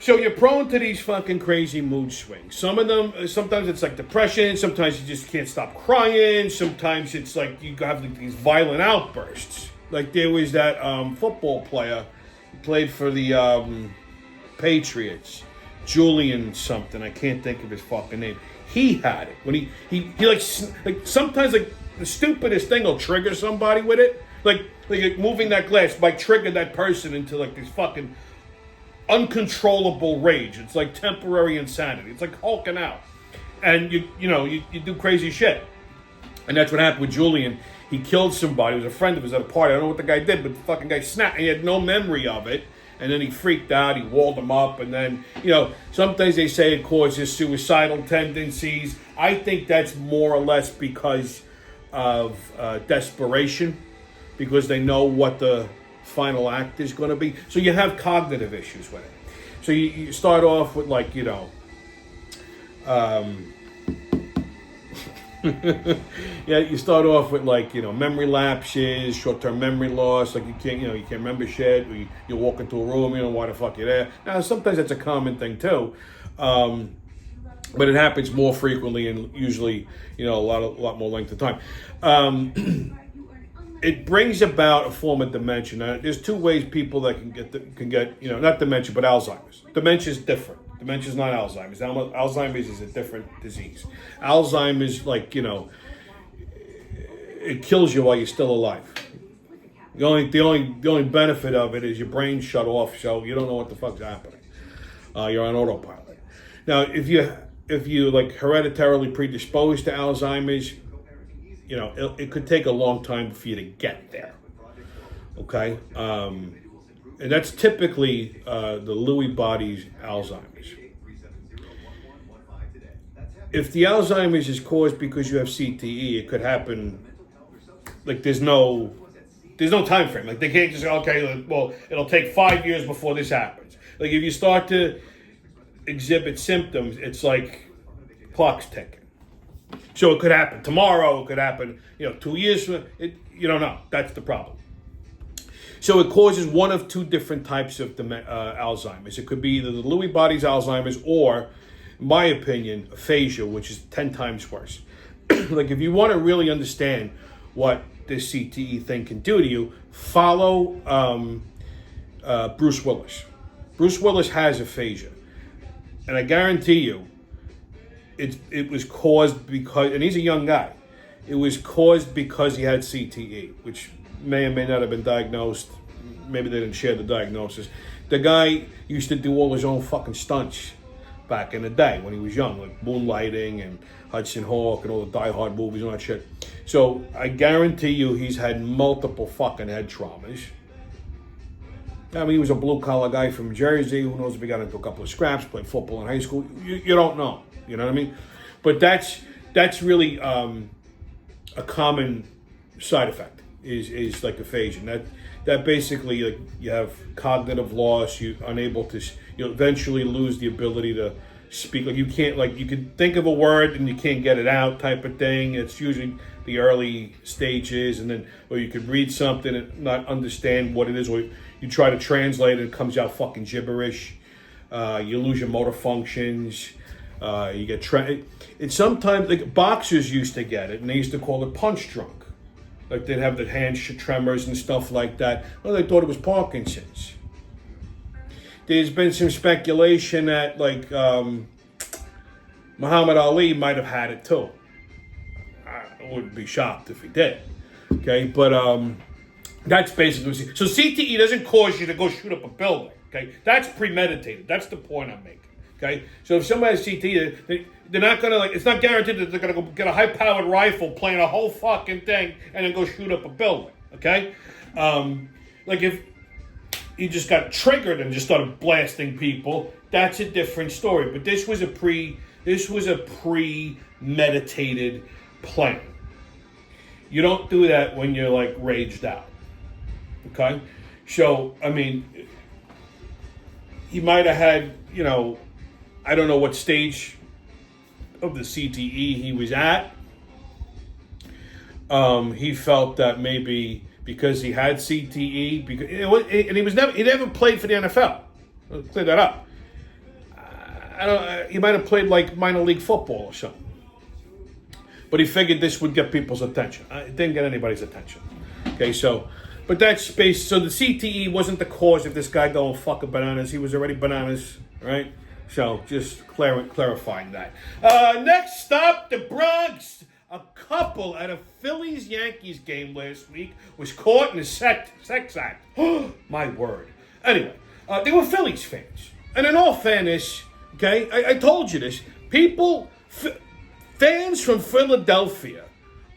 So you're prone to these fucking crazy mood swings. Some of them, sometimes it's like depression, sometimes you just can't stop crying, sometimes it's like you have like these violent outbursts. Like there was that football player who played for the Patriots, Julian something. I can't think of his fucking name. He had it when he like sometimes like the stupidest thing will trigger somebody with it. Like moving that glass might trigger that person into like this fucking uncontrollable rage. It's like temporary insanity. It's like hulking out, and you do crazy shit. And that's what happened with Julian. He killed somebody. It was a friend of his at a party. I don't know what the guy did, but the fucking guy snapped. He had no memory of it. And then he freaked out. He walled him up. And then, sometimes they say it causes suicidal tendencies. I think that's more or less because of desperation, because they know what the final act is going to be. So you have cognitive issues with it. So you start off with like, you start off with like, memory lapses, short-term memory loss, like you can't remember shit, or you walk into a room, why the fuck you're there. Now, sometimes that's a common thing too, but it happens more frequently and usually, a lot more length of time. It brings about a form of dementia. Now, there's two ways people that can get, not dementia, but Alzheimer's. Dementia is different. Dementia is not Alzheimer's. Alzheimer's is a different disease. Alzheimer's, like, it kills you while you're still alive. The only benefit of it is your brain shut off, so you don't know what the fuck's happening. You're on autopilot. Now, if you like hereditarily predisposed to Alzheimer's, it could take a long time for you to get there. Okay, and that's typically the Lewy body's Alzheimer's. If the Alzheimer's is caused because you have CTE, it could happen. Like there's no time frame. Like they can't just say, okay, well, it'll take 5 years before this happens. Like if you start to exhibit symptoms, it's like clock's ticking. So it could happen tomorrow. It could happen, 2 years from it. You don't know. That's the problem. So it causes one of two different types of Alzheimer's. It could be either the Lewy body's Alzheimer's or, in my opinion, aphasia, which is 10 times worse. Like if you want to really understand what this CTE thing can do to you, follow Bruce Willis. Bruce Willis has aphasia. And I guarantee you, it was caused because, and he's a young guy, it was caused because he had CTE, which may or may not have been diagnosed. Maybe they didn't share the diagnosis. The guy used to do all his own fucking stunts back in the day when he was young, like Moonlighting and Hudson Hawk and all the Die Hard movies and all that shit. So I guarantee you he's had multiple fucking head traumas. I mean, he was a blue-collar guy from Jersey. Who knows if he got into a couple of scraps, played football in high school. You don't know. You know what I mean? But that's really a common side effect is like aphasia. That basically, like, you have cognitive loss. You're unable to. You'll eventually lose the ability to speak. Like, you can't, like, you can think of a word and you can't get it out, type of thing. It's usually the early stages, and then, or you could read something and not understand what it is, or you try to translate it, it comes out fucking gibberish. You lose your motor functions. You get and sometimes, like, boxers used to get it, and they used to call it punch drunk. Like, they'd have the hand tremors and stuff like that. Well, they thought it was Parkinson's. There's been some speculation that, like, Muhammad Ali might have had it too. I wouldn't be shocked if he did. Okay, but that's basically so. CTE doesn't cause you to go shoot up a building. Okay, that's premeditated. That's the point I'm making. Okay, so if somebody has CTE, they're not gonna, like, it's not guaranteed that they're gonna go get a high-powered rifle, plant a whole fucking thing, and then go shoot up a building. Okay, like, if you just got triggered and just started blasting people, that's a different story. But this was a premeditated plan. You don't do that when you're, like, raged out. Okay, so I mean, he might have had, you know, I don't know what stage of the CTE he was at. He felt that maybe because he had CTE, and he never played for the NFL. I'll clear that up. He might have played, like, minor league football or something. But he figured this would get people's attention. It didn't get anybody's attention. Okay, so, but that's based. So the CTE wasn't the cause of this guy going fucking bananas. He was already bananas, right? So just clarifying that. Next stop, the Bronx. A couple at a Phillies-Yankees game last week was caught in a sex act. My word. Anyway, they were Phillies fans. And in all fairness, okay, I told you this. Fans from Philadelphia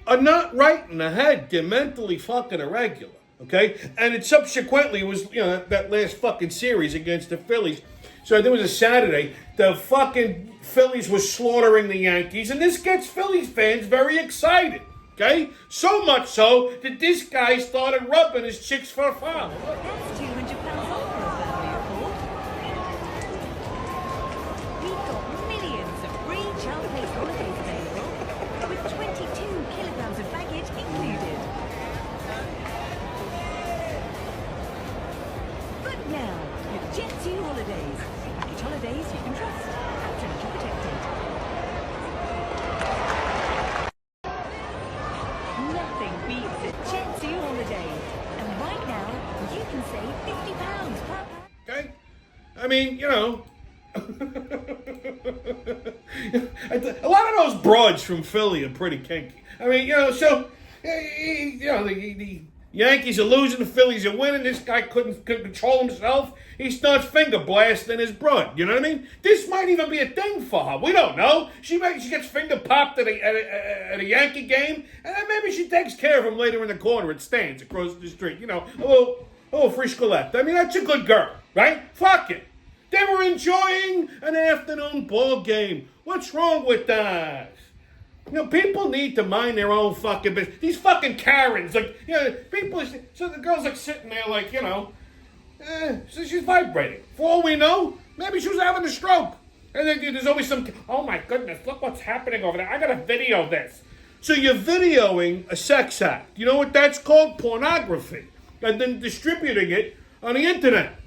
are not right in the head. They're mentally fucking irregular, okay? And it subsequently was, you know, that last fucking series against the Phillies. So there was a Saturday, the fucking Phillies were slaughtering the Yankees, and this gets Phillies fans very excited, okay? So much so that this guy started rubbing his chicks for fun. That's £200 off for a family of four. We've got millions of free child-paced holidays available, with 22 kilograms of baggage included. But now, with Jet2 Holidays. Package holidays you can trust. Absolutely protected. Nothing beats a Jet2 Holidays. And right now, you can save £50 per pack. Okay? I mean, you know, a lot of those broads from Philly are pretty kinky. I mean, you know, so, you know, the Yankees are losing, the Phillies are winning. This guy couldn't control himself. He starts finger blasting his broad. You know what I mean? This might even be a thing for her. We don't know. She gets finger popped at a Yankee game, and then maybe she takes care of him later in the corner at Stan's across the street. You know, a little friscolette. I mean, that's a good girl, right? Fuck it. They were enjoying an afternoon ball game. What's wrong with that? You know, people need to mind their own fucking business. These fucking Karens, like, you know, people, so the girl's like sitting there like, you know, so she's vibrating. For all we know, maybe she was having a stroke. And then there's always some, oh my goodness, look what's happening over there. I gotta video this. So you're videoing a sex act. You know what that's called? Pornography. And then distributing it on the internet.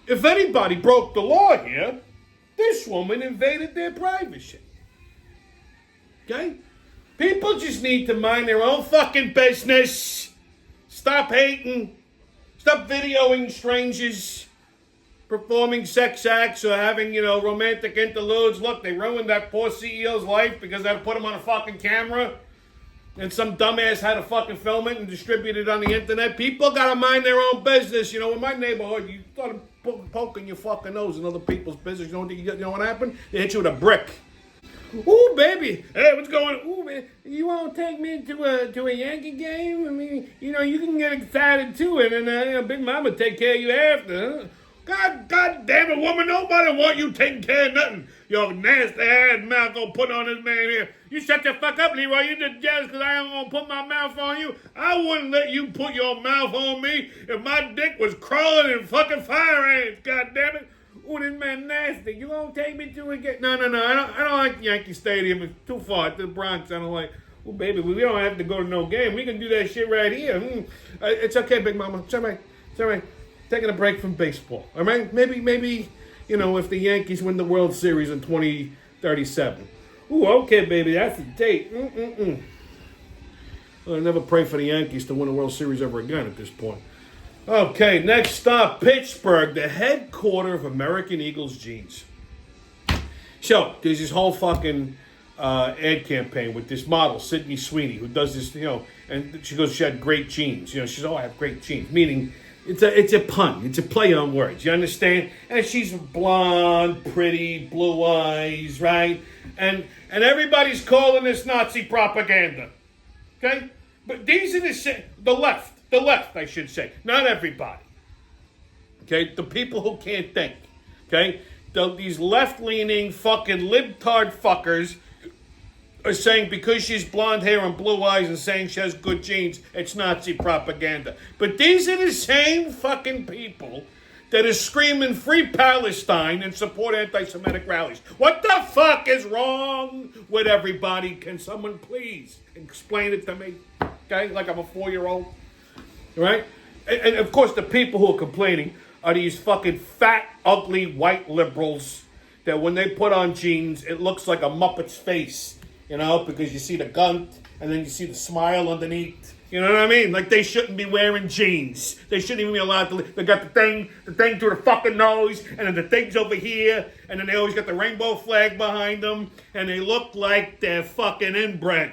If anybody broke the law here, this woman invaded their privacy. Okay? People just need to mind their own fucking business. Stop hating. Stop videoing strangers performing sex acts or having, you know, romantic interludes. Look, they ruined that poor CEO's life because they had to put him on a fucking camera. And some dumbass had to fucking film it and distribute it on the internet. People gotta mind their own business. You know, in my neighborhood, you started poking your fucking nose in other people's business. You know what happened? They hit you with a brick. Ooh, baby. Hey, what's going on? Ooh, man, you won't take me to a Yankee game? I mean, you can get excited too, and then Big Mama take care of you after. Huh? God damn it, woman, nobody want you taking care of nothing. Your nasty ass mouth gonna put on this man here. You shut the fuck up, Leroy. You just jealous because I ain't gonna put my mouth on you. I wouldn't let you put your mouth on me if my dick was crawling in fucking fire ants. God damn it. Oh, this man nasty. You gonna take me to a game? No. I don't like Yankee Stadium. It's too far to the Bronx. I don't like. Oh, baby, we don't have to go to no game. We can do that shit right here. It's okay, Big Mama. It's all right. It's all right. Taking a break from baseball. All right? Maybe, if the Yankees win the World Series in 2037. Ooh, okay, baby. That's the date. Well, I never pray for the Yankees to win a World Series ever again at this point. Okay, next stop, Pittsburgh, the headquarters of American Eagles jeans. So, there's this whole fucking ad campaign with this model, Sydney Sweeney, who does this, and she goes, she had great jeans. She says, I have great jeans, meaning it's a pun. It's a play on words. You understand? And she's blonde, pretty, blue eyes, right? And everybody's calling this Nazi propaganda. Okay? But these are the left, I should say. Not everybody. Okay? The people who can't think. Okay? These left-leaning fucking libtard fuckers are saying because she's blonde hair and blue eyes and saying she has good genes, it's Nazi propaganda. But these are the same fucking people that are screaming free Palestine and support anti-Semitic rallies. What the fuck is wrong with everybody? Can someone please explain it to me? Okay, like I'm a 4-year-old. Right? And of course the people who are complaining are these fucking fat, ugly white liberals that when they put on jeans, it looks like a Muppet's face. Because you see the gun and then you see the smile underneath. You know what I mean? Like they shouldn't be wearing jeans. They shouldn't even be allowed to. They got the thing through the fucking nose, and then the thing's over here, and then they always got the rainbow flag behind them, and they look like they're fucking inbred.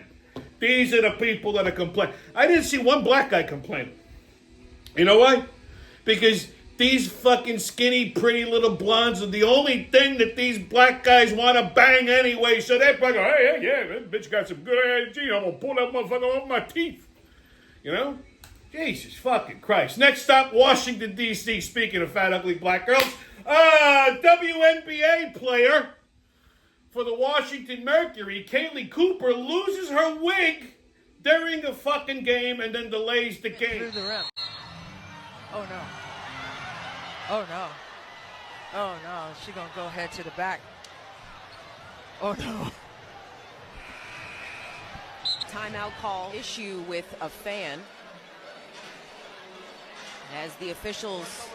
These are the people that are complaining. I didn't see one black guy complaining. You know why? Because these fucking skinny, pretty little blondes are the only thing that these black guys want to bang anyway. So they're like, hey, yeah, that bitch got some good ass jeans. I'm going to pull that motherfucker off my teeth. Jesus fucking Christ. Next stop, Washington, D.C. Speaking of fat, ugly black girls. WNBA player for the Washington Mercury, Kaylee Cooper, loses her wig during a fucking game and then delays the game. Through the rim. Oh, no. Oh, no. Oh, no. She gonna go head to the back. Oh, no. Timeout call issue with a fan. As the officials,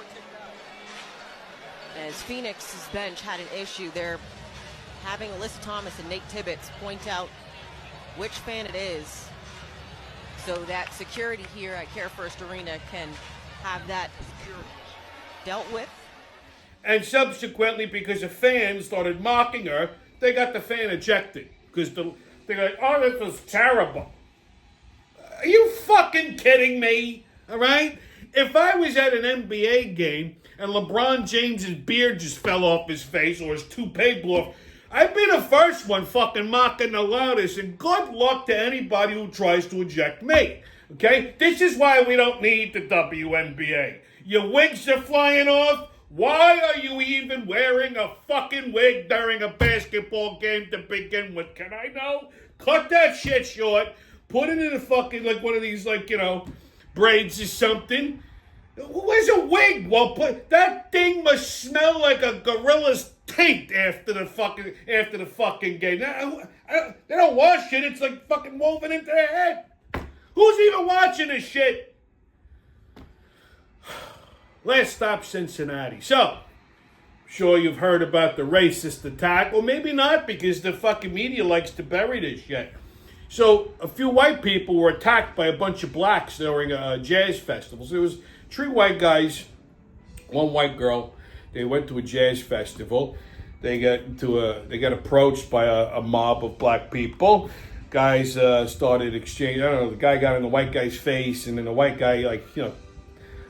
as Phoenix's bench had an issue, they're having Alyssa Thomas and Nate Tibbetts point out which fan it is so that security here at Care First Arena can have that dealt with. And subsequently, because a fan started mocking her, they got the fan ejected. Because they're like, oh, this was terrible. Are you fucking kidding me? All right? If I was at an NBA game and LeBron James's beard just fell off his face or his toupee blew off, I'd be the first one fucking mocking the loudest. And good luck to anybody who tries to eject me. Okay? This is why we don't need the WNBA. Your wigs are flying off. Why are you even wearing a fucking wig during a basketball game to begin with? Can I know? Cut that shit short. Put it in a fucking, like, one of these, like, braids or something. Where's a wig? Well, that thing must smell like a gorilla's taint after the fucking game. They don't wash it. It's like fucking woven into their head. Who's even watching this shit? Last stop, Cincinnati. So, sure you've heard about the racist attack, or maybe not, because the fucking media likes to bury this shit. So, a few white people were attacked by a bunch of blacks during a jazz festival. So, there was 3 white guys, 1 white girl. They went to a jazz festival. They got approached by a mob of black people. Guys started exchanging. I don't know. The guy got in the white guy's face, and then the white guy,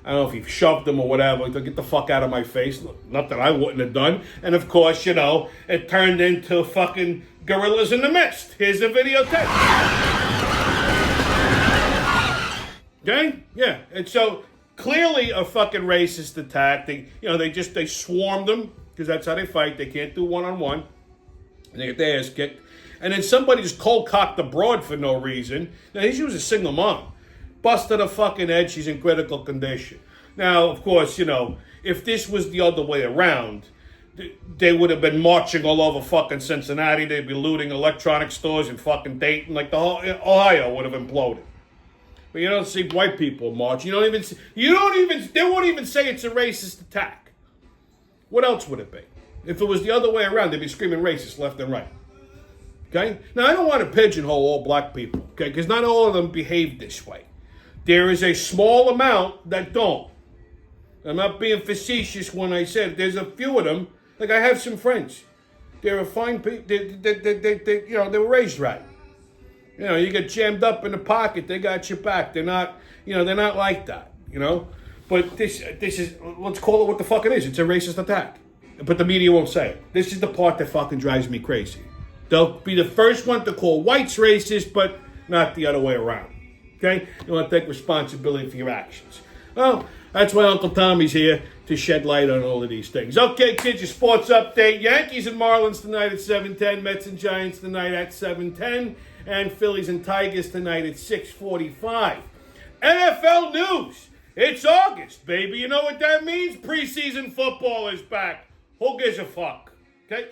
I don't know if he shoved him or whatever. To get the fuck out of my face. Not that I wouldn't have done. And of course, you know, it turned into fucking gorillas in the mist. Here's the videotape. Okay? Yeah. And so clearly a fucking racist attack. They swarmed them because that's how they fight. They can't do one-on-one. And they get their ass kicked. And then somebody just cold-cocked the broad for no reason. Now, she was a single mom. Busted her fucking head. She's in critical condition. Now, of course, you know, if this was the other way around, they would have been marching all over fucking Cincinnati. They'd be looting electronic stores in fucking Dayton. Like the whole Ohio would have imploded. But you don't see white people march. They won't even say it's a racist attack. What else would it be? If it was the other way around, they'd be screaming racist left and right. Okay? Now, I don't want to pigeonhole all black people, okay? Because not all of them behave this way. There is a small amount that don't. I'm not being facetious when I said there's a few of them. Like, I have some friends. They're a fine people. They were raised right. You know, you get jammed up in the pocket, they got your back. They're not like that, you know? But this is, let's call it what the fuck it is. It's a racist attack. But the media won't say it. This is the part that fucking drives me crazy. They'll be the first one to call whites racist, but not the other way around. Okay? You want to take responsibility for your actions. Well, that's why Uncle Tommy's here, to shed light on all of these things. Okay, kids, your sports update. Yankees and Marlins tonight at 7:10. Mets and Giants tonight at 7:10. And Phillies and Tigers tonight at 6:45. NFL news. It's August, baby. You know what that means? Preseason football is back. Who gives a fuck? Okay?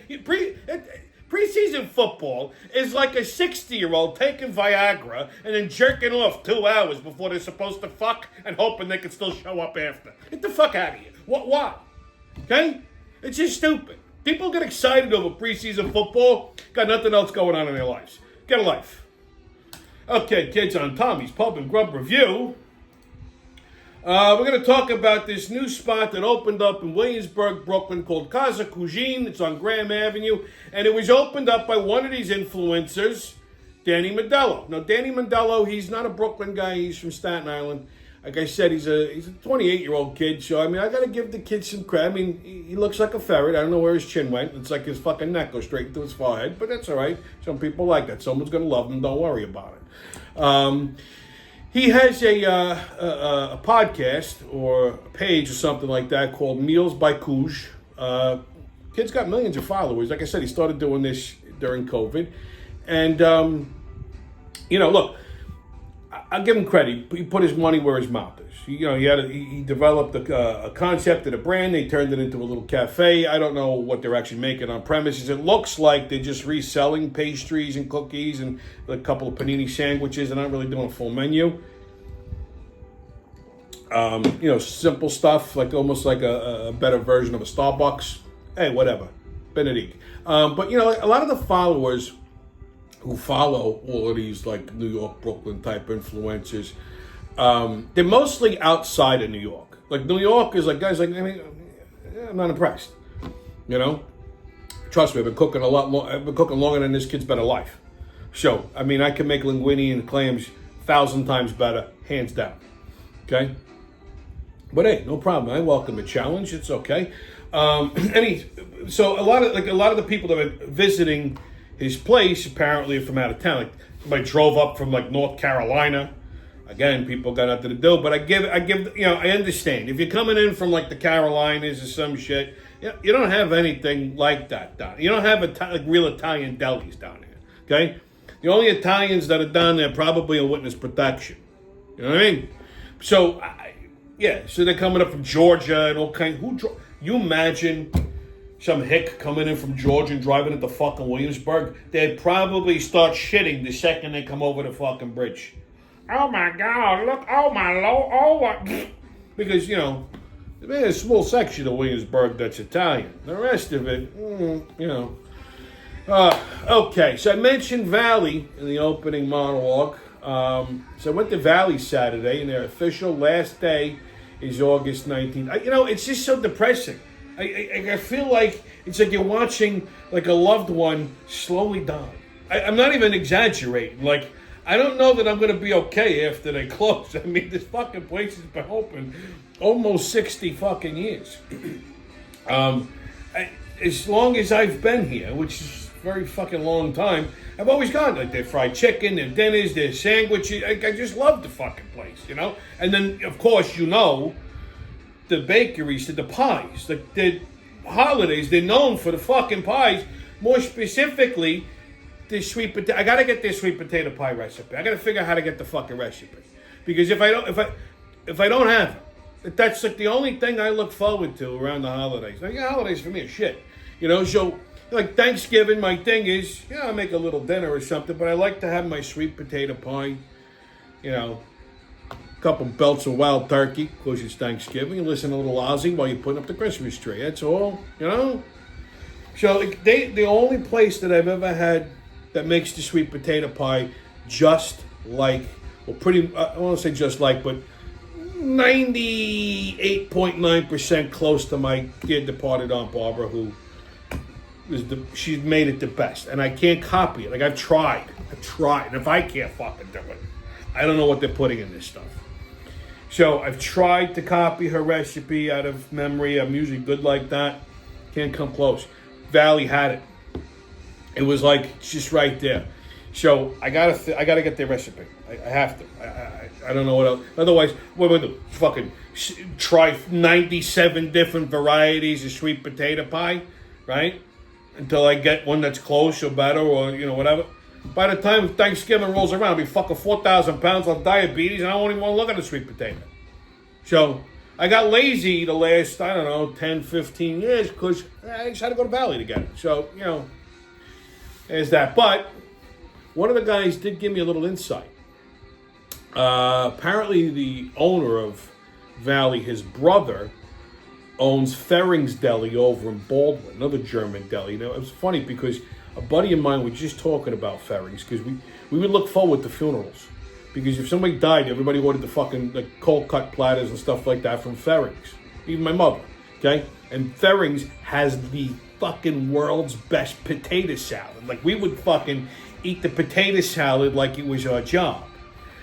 Preseason football is like a 60-year-old taking Viagra and then jerking off 2 hours before they're supposed to fuck and hoping they can still show up after. Get the fuck out of here. Why? Okay? It's just stupid. People get excited over preseason football. Got nothing else going on in their lives. Get a life. Okay, kids, on Tommy's Pub and Grub Review, we're going to talk about this new spot that opened up in Williamsburg, Brooklyn, called Casa Cuisine. It's on Graham Avenue, and it was opened up by one of these influencers, Danny Mandello. Now, Danny Mandello, he's not a Brooklyn guy. He's from Staten Island. Like I said, he's a 28-year-old kid, so, I mean, I got to give the kid some credit. I mean, he looks like a ferret. I don't know where his chin went. It's like his fucking neck goes straight into his forehead, but that's all right. Some people like that. Someone's going to love him. Don't worry about it. He has a podcast or a page or something like that called Meals by Couge. Kid's got millions of followers. Like I said, he started doing this during COVID. And, look, I'll give him credit. He put his money where his mouth is. He developed a concept and a brand. They turned it into a little cafe. I don't know what they're actually making on premises. It looks like they're just reselling pastries and cookies and a couple of panini sandwiches. They're not really doing a full menu. Simple stuff, like almost like a better version of a Starbucks. Hey, whatever. Benedict. But, a lot of the followers who follow all of these like New York, Brooklyn type influencers, they're mostly outside of New York. Like New York is like guys like, I'm not impressed. Trust me, I've been cooking I've been cooking longer than this kid's better life. So, I mean, I can make linguine and clams 1,000 times better, hands down. Okay, but hey, no problem. I welcome a challenge. It's okay. So a lot of the people that are visiting his place apparently are from out of town. Like somebody drove up from like North Carolina. Again, people got nothing to do. But I understand if you're coming in from like the Carolinas or some shit. You don't have anything like that down. You don't have real Italian delis down here. Okay, the only Italians that are down there probably are witness protection. You know what I mean? So, so they're coming up from Georgia and all kinds. You imagine some hick coming in from Georgia and driving into fucking Williamsburg? They'd probably start shitting the second they come over the fucking bridge. Oh my God! Look! Oh my Lord! Oh what? Because there's a small section of Williamsburg that's Italian. The rest of it, okay, so I mentioned Valley in the opening monologue. So I went to Valley Saturday, and their official last day is August 19th. It's just so depressing. I feel like it's like you're watching like a loved one slowly die. I'm not even exaggerating. Like I don't know that I'm going to be okay after they close. I mean, this fucking place has been open almost 60 fucking years. As long as I've been here, which is a very fucking long time, I've always gone. Like, their fried chicken, their dinners, their sandwiches. I just love the fucking place, you know? And then, of course, you know, the bakeries, the pies. Like, the holidays, they're known for the fucking pies. More specifically, the sweet potato. I gotta get their sweet potato pie recipe. I gotta figure out how to get the fucking recipe. Because if I don't have it, that's like the only thing I look forward to around the holidays. Like, holidays for me are shit. You know, so like Thanksgiving, my thing is, I make a little dinner or something, but I like to have my sweet potato pie, you know, a couple belts of wild turkey, because it's Thanksgiving, and listen to a little Ozzy while you're putting up the Christmas tree. That's all, you know? So the only place that I've ever had that makes the sweet potato pie just like, well, pretty, I won't say just like, but 98.9% close to my dear departed Aunt Barbara, who she's made it the best, and I can't copy it. Like, I've tried, and if I can't fucking do it, I don't know what they're putting in this stuff. So I've tried to copy her recipe out of memory. I'm usually good like that. Can't come close. Valley had it. It was like, it's just right there. So I gotta get their recipe. I have to. I don't know what else. Otherwise, what would I do? Fucking try 97 different varieties of sweet potato pie, right? Until I get one that's close or better, or whatever. By the time Thanksgiving rolls around, I'll be fucking 4,000 pounds of diabetes, and I won't even want to look at a sweet potato. So I got lazy the last, 10, 15 years, because I just had to go to Valley to get it. So, there's that. But one of the guys did give me a little insight. Apparently the owner of Valley, his brother, owns Ferring's Deli over in Baldwin, another German deli. It was funny because a buddy of mine was just talking about Ferring's, because we would look forward to funerals. Because if somebody died, everybody ordered the fucking cold cut platters and stuff like that from Ferring's. Even my mother, okay? And Ferring's has the fucking world's best potato salad. Like, we would fucking eat the potato salad like it was our job.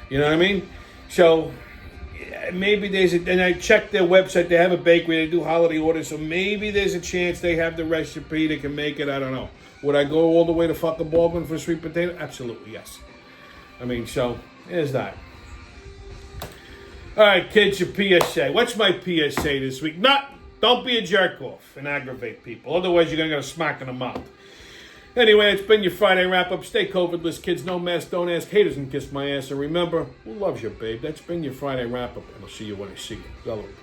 You know what I mean? So maybe and I checked their website, they have a bakery, they do holiday orders, so maybe there's a chance they have the recipe, they can make it, I don't know. Would I go all the way to fucking Baldwin for sweet potato? Absolutely, yes. I mean, so, there's that. All right, kids, your PSA. What's my PSA this week? Don't be a jerk off and aggravate people. Otherwise, you're going to get a smack in the mouth. Anyway, it's been your Friday wrap-up. Stay COVID-less, kids. No mask, don't ask. Haters and kiss my ass. And remember, who loves you, babe? That's been your Friday wrap-up. And I'll see you when I see you. Valerie.